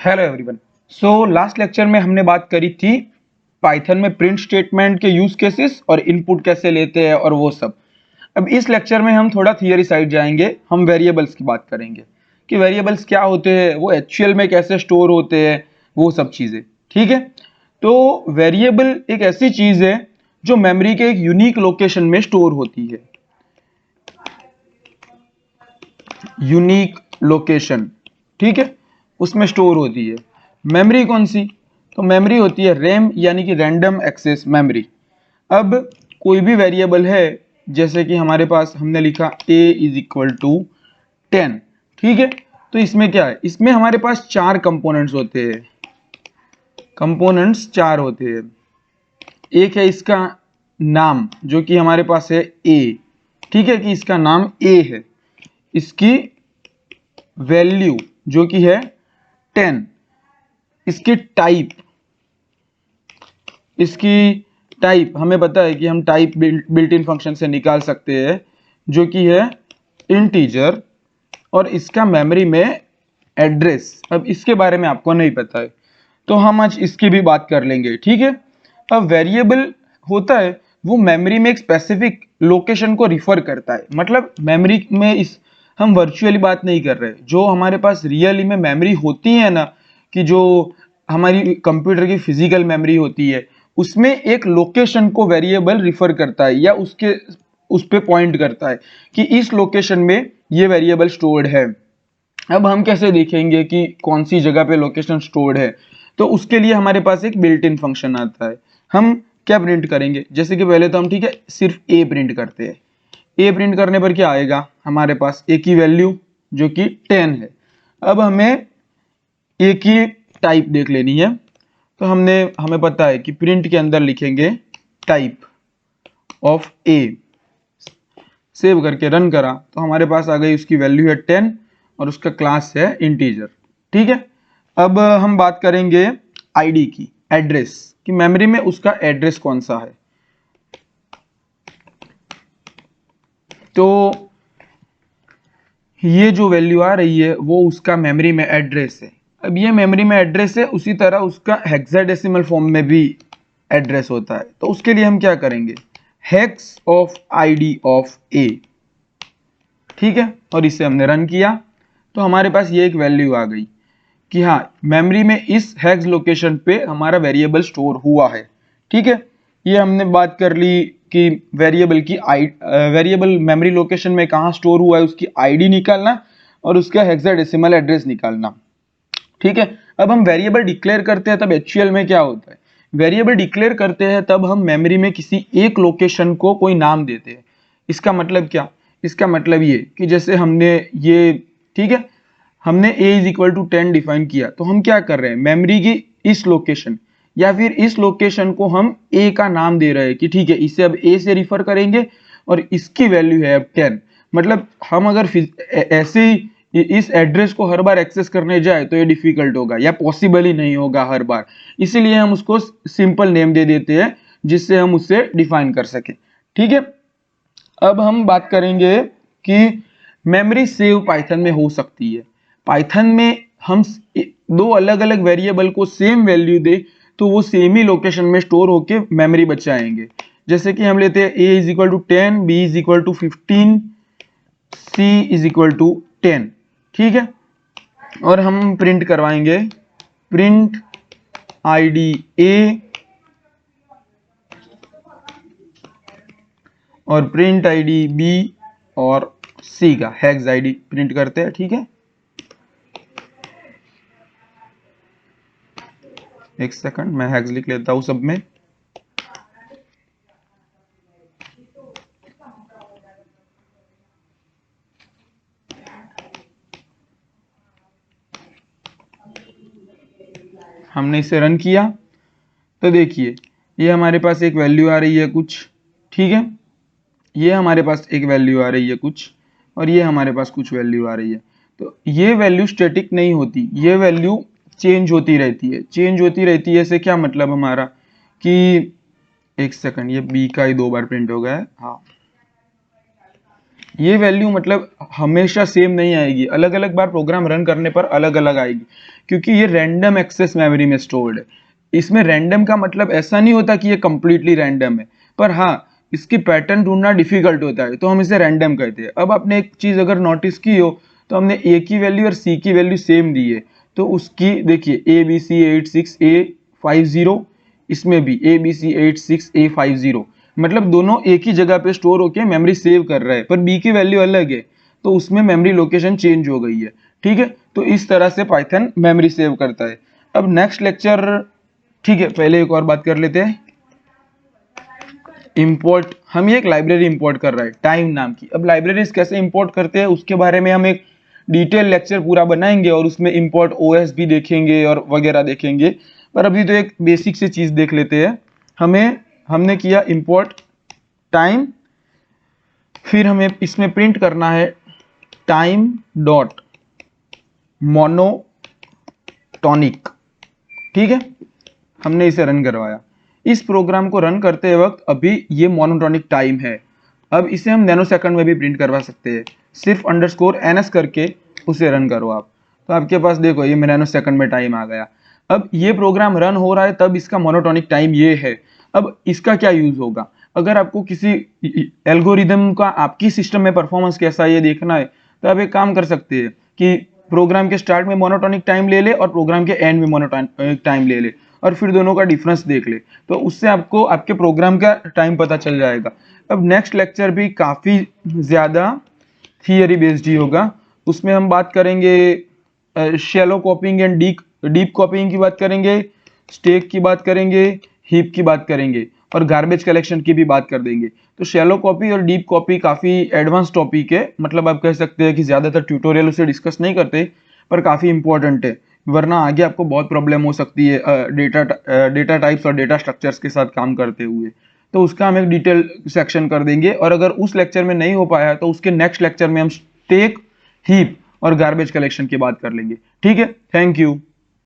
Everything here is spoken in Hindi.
Hello everyone. So last lecture में हमने बात करी थी पाइथन में प्रिंट स्टेटमेंट के यूज केसेस और इनपुट कैसे लेते हैं और वो सब। अब इस लेक्चर में हम थोड़ा थियरी साइड जाएंगे, हम वेरिएबल्स की बात करेंगे कि वेरिएबल्स क्या होते हैं, वो एक्चुअल में कैसे स्टोर होते हैं, वो सब चीज़ें। ठीक है, तो वेरिएबल एक ऐसी चीज़ है जो मेमोरी के एक यूनिक लोकेशन में स्टोर होती है। यूनिक लोकेशन, ठीक है, उसमें स्टोर होती है। मेमोरी कौन सी? तो मेमोरी होती है रैम, यानी कि रैंडम एक्सेस मेमोरी। अब कोई भी वेरिएबल है, जैसे कि हमारे पास हमने लिखा a इज इक्वल टू 10, ठीक है, तो इसमें क्या है, इसमें हमारे पास चार कंपोनेंट्स होते हैं। कंपोनेंट्स चार होते हैं। एक है इसका नाम, जो कि हमारे पास है a, ठीक है, कि इसका नाम a है। इसकी वैल्यू जो कि है 10। इसकी टाइप, हमें पता है कि हम टाइप बिल्ट इन फंक्शन से निकाल सकते हैं, जो कि है इंटीजर। और इसका मेमोरी में एड्रेस, अब इसके बारे में आपको नहीं पता है तो हम आज इसकी भी बात कर लेंगे, ठीक है। अब वेरिएबल होता है वो मेमोरी में एक स्पेसिफिक लोकेशन को रिफर करता है। मतलब मेमोरी में इस हम वर्चुअली बात नहीं कर रहे, जो हमारे पास रियली में मेमोरी होती है ना, कि जो हमारी कंप्यूटर की फिजिकल मेमोरी होती है, उसमें एक लोकेशन को वेरिएबल रिफर करता है या उस पे पॉइंट करता है कि इस लोकेशन में ये वेरिएबल स्टोर्ड है। अब हम कैसे देखेंगे कि कौन सी जगह पे लोकेशन स्टोर्ड है? तो उसके लिए हमारे पास एक बिल्ट इन फंक्शन आता है। हम क्या प्रिंट करेंगे, जैसे कि पहले तो हम, ठीक है, सिर्फ ए प्रिंट करते हैं। ए प्रिंट करने पर क्या आएगा, हमारे पास ए की वैल्यू जो कि 10 है। अब हमें ए की टाइप देख लेनी है, तो हमें पता है कि प्रिंट के अंदर लिखेंगे टाइप ऑफ ए। सेव करके रन करा तो हमारे पास आ गई, उसकी वैल्यू है 10 और उसका क्लास है इंटीजर, ठीक है। अब हम बात करेंगे आईडी की, एड्रेस कि मेमोरी में उसका एड्रेस कौन सा है। तो ये जो वैल्यू आ रही है वो उसका मेमोरी में एड्रेस है। अब ये मेमोरी में एड्रेस है, उसी तरह उसका हेक्साडेसिमल फॉर्म में भी एड्रेस होता है। तो उसके लिए हम क्या करेंगे, हेक्स ऑफ आईडी ऑफ ए, ठीक है, और इसे हमने रन किया तो हमारे पास ये एक वैल्यू आ गई कि हाँ, मेमोरी में इस हेक्स लोकेशन पे हमारा वेरिएबल स्टोर हुआ है, ठीक है। ये हमने बात कर ली कि वेरिएबल की वेरिएबल मेमोरी लोकेशन में कहाँ स्टोर हुआ है, उसकी आईडी निकालना और उसका हेक्साडेसिमल एड्रेस निकालना, ठीक है। अब हम वेरिएबल डिक्लेयर करते हैं तब एक्चुअल में क्या होता है, वेरिएबल डिक्लेयर करते हैं तब हम मेमोरी में किसी एक लोकेशन को कोई नाम देते हैं। इसका मतलब क्या, इसका मतलब ये कि जैसे हमने ये, ठीक है, हमने a is equal to 10 define किया, तो हम क्या कर रहे हैं, मेमोरी की इस लोकेशन या फिर इस लोकेशन को हम a का नाम दे रहे हैं कि ठीक है, इसे अब a से रिफर करेंगे और इसकी वैल्यू है अब 10। मतलब हम अगर ऐसे ही इस एड्रेस को हर बार एक्सेस करने जाए तो ये डिफिकल्ट होगा या पॉसिबल ही नहीं होगा हर बार, इसीलिए हम उसको सिंपल नेम दे देते हैं जिससे हम उससे डिफाइन कर सके, ठीक है। अब हम बात करेंगे कि मेमोरी सेव पाइथन में हो सकती है। पाइथन में हम दो अलग अलग वेरिएबल को सेम वैल्यू दे तो वो सेम ही लोकेशन में स्टोर होके मेमोरी बचाएंगे। जैसे कि हम लेते हैं a is equal to 10, b is equal to 15, c is equal to 10, ठीक है। और हम प्रिंट करवाएंगे प्रिंट id a और प्रिंट id b और c का हेक्स id प्रिंट करते हैं, ठीक है। एक सेकंड, मैं हेक्स लिख लेता हूं सब में। हमने इसे रन किया तो देखिए ये हमारे पास एक वैल्यू आ रही है कुछ, ठीक है, ये हमारे पास एक वैल्यू आ रही है कुछ और ये हमारे पास कुछ वैल्यू आ रही है। तो ये वैल्यू स्टैटिक नहीं होती, ये वैल्यू चेंज होती रहती है। चेंज होती रहती है से क्या मतलब हमारा कि, एक सेकंड, ये बी का ही 2 बार प्रिंट हो गया है, हाँ, ये वैल्यू मतलब हमेशा सेम नहीं आएगी, अलग अलग बार प्रोग्राम रन करने पर अलग अलग आएगी, क्योंकि ये रैंडम एक्सेस मेमोरी में स्टोर्ड है। इसमें रैंडम का मतलब ऐसा नहीं होता कि ये कंप्लीटली रैंडम है, पर हाँ इसकी पैटर्न ढूंढना डिफिकल्ट होता है, तो हम इसे रैंडम कहते हैं। अब आपने एक चीज अगर नोटिस की हो तो हमने ए की वैल्यू और सी की वैल्यू सेम दी है, तो उसकी देखिए ABC86A50, इसमें भी ABC86A50, मतलब दोनों एक ही जगह पे स्टोर होके मेमोरी सेव कर रहा है, पर बी की वैल्यू अलग है, तो उसमें मेमोरी लोकेशन चेंज हो गई है। ठीक है, तो इस तरह से पाइथन मेमोरी सेव करता है। अब नेक्स्ट लेक्चर, ठीक है पहले एक और बात कर लेते हैं। इंपोर्ट, हम ये एक लाइब्रेरी इंपोर्ट कर रहे हैं टाइम नाम की। अब लाइब्रेरीज कैसे इंपोर्ट करते हैं उसके बारे में हम एक डिटेल लेक्चर पूरा बनाएंगे, और उसमें इंपोर्ट ओएस भी देखेंगे और वगैरह देखेंगे, पर अभी तो एक बेसिक से चीज देख लेते हैं। हमने किया इंपोर्ट टाइम, फिर हमें इसमें प्रिंट करना है टाइम डॉट मोनोटॉनिक। ठीक है, हमने इसे रन करवाया। इस प्रोग्राम को रन करते वक्त अभी ये मोनोटॉनिक टाइम है। अब इसे हम नैनो सेकंड में भी प्रिंट करवा सकते हैं, सिर्फ _ns करके उसे रन करो आप, तो आपके पास देखो ये नैनो सेकंड में टाइम आ गया। अब ये प्रोग्राम रन हो रहा है तब इसका मोनोटॉनिक टाइम ये है। अब इसका क्या यूज होगा, अगर आपको किसी एल्गोरिदम का आपकी सिस्टम में परफॉर्मेंस कैसा है ये देखना है, तो आप एक काम कर सकते हैं कि प्रोग्राम के स्टार्ट में मोनोटॉनिक टाइम ले ले और प्रोग्राम के एंड में मोनोटॉनिक टाइम ले ले, और फिर दोनों का डिफरेंस देख ले, तो उससे आपको आपके प्रोग्राम का टाइम पता चल जाएगा। अब नेक्स्ट लेक्चर भी काफ़ी ज़्यादा थियरी बेस्ड ही होगा, उसमें हम बात करेंगे शैलो कॉपिंग एंड डीप कॉपिंग की बात करेंगे, स्टैक की बात करेंगे, हीप की बात करेंगे, और गार्बेज कलेक्शन की भी बात कर देंगे। तो शैलो कॉपी और डीप कॉपी काफ़ी एडवांस टॉपिक है, मतलब आप कह सकते हैं कि ज़्यादातर ट्यूटोरियल उसे डिस्कस नहीं करते, पर काफ़ी इंपॉर्टेंट है, वरना आगे आपको बहुत प्रॉब्लम हो सकती है डेटा टाइप्स और डेटा स्ट्रक्चर्स के साथ काम करते हुए। तो उसका हम एक डिटेल सेक्शन कर देंगे, और अगर उस लेक्चर में नहीं हो पाया तो उसके नेक्स्ट लेक्चर में हम स्टैक, हीप और गार्बेज कलेक्शन की बात कर लेंगे। ठीक है, थैंक यू।